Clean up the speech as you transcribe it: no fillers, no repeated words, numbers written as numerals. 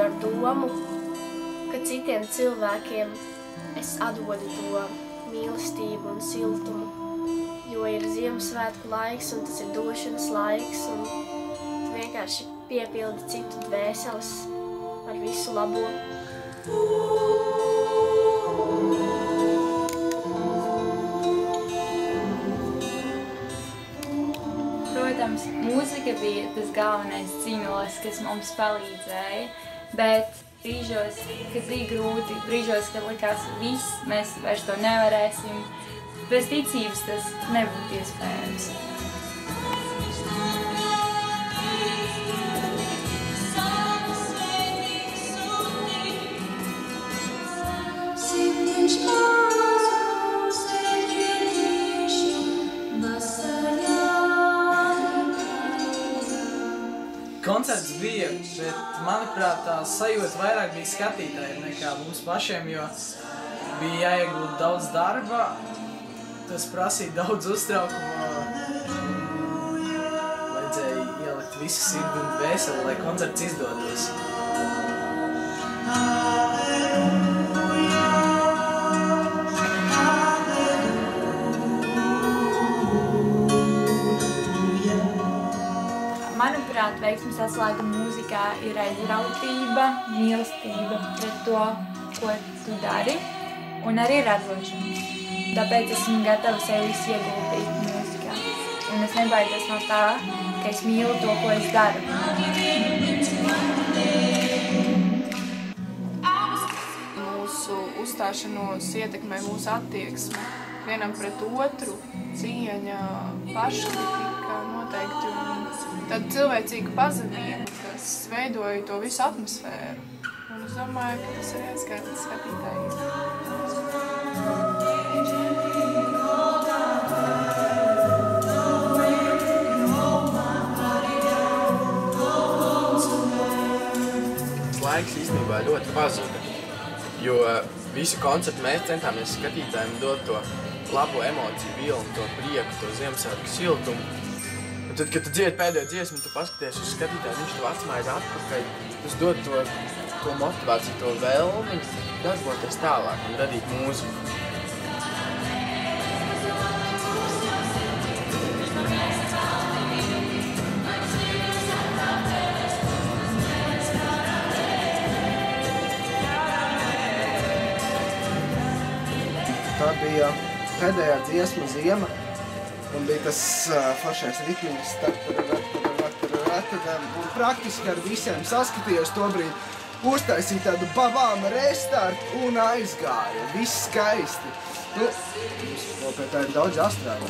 ar domu, ka citiem cilvēkiem es atdodu to mīlestību un siltumu, jo ir Ziemassvētku laiks un tas ir došanas laiks, un tu vienkārši piepildi citu dvēseles ar visu labo. Protams, mūzika bija tas galvenais cīnolis, kas mums palīdzēja, bet brīžos, kad bija grūti, brīžos, kad likās viss, mēs vairs to nevarēsim, bez ticības tas nebūtu iespējams. Koncerts bija, bet, manuprāt, tā sajūta vairāk bija skatītājiem nekā mums pašiem, jo bija jāiegūt daudz darba, tas prasīja daudz uztraukumu, vajadzēja ielikt visu sirdi un dvēseli, lai koncerts izdotos. Manuprāt, veiksmes atslēga mūzikā ir aizrautība, mīlestība pret to, ko tu dari, un arī radošums. Tāpēc esmu gatava sevi ieguldīt mūzikā, un es nebaidos no tā, ka es mīlu to, ko es daru. Mūsu uzstāšanos ietekmē mūsu attieksme vienam pret otru, cieņa, paškritika noteikti un tāda cilvēcīga pazemība, kas veidoja to visu atmosfēru. Un es domāju, ka tas ir aizskaitas skatītājiem. Laiks īstenībā ļoti pazuda, jo visu koncertu mēs centāmies skatītājiem dot to labo emociju vilnu, to prieku, to Ziemassvētku siltumu. Un tad, kad tu dziedi pēdējo dziesmu, tu paskaties uz skatītāju, viņš tev atsmaiz atpakaļ, tas dod to motivāciju, to vēlmi darboties tālāk un radīt mūziku. Tā bija pēdējā dziesma Ziema, un bija tas foršais ritmiņas un praktiski ar visiem saskatījos tobrīd, uztaisīja tādu babām restartu un aizgāja. Viss skaisti. Nu, vēl pie tā ir daudz jāstrādā.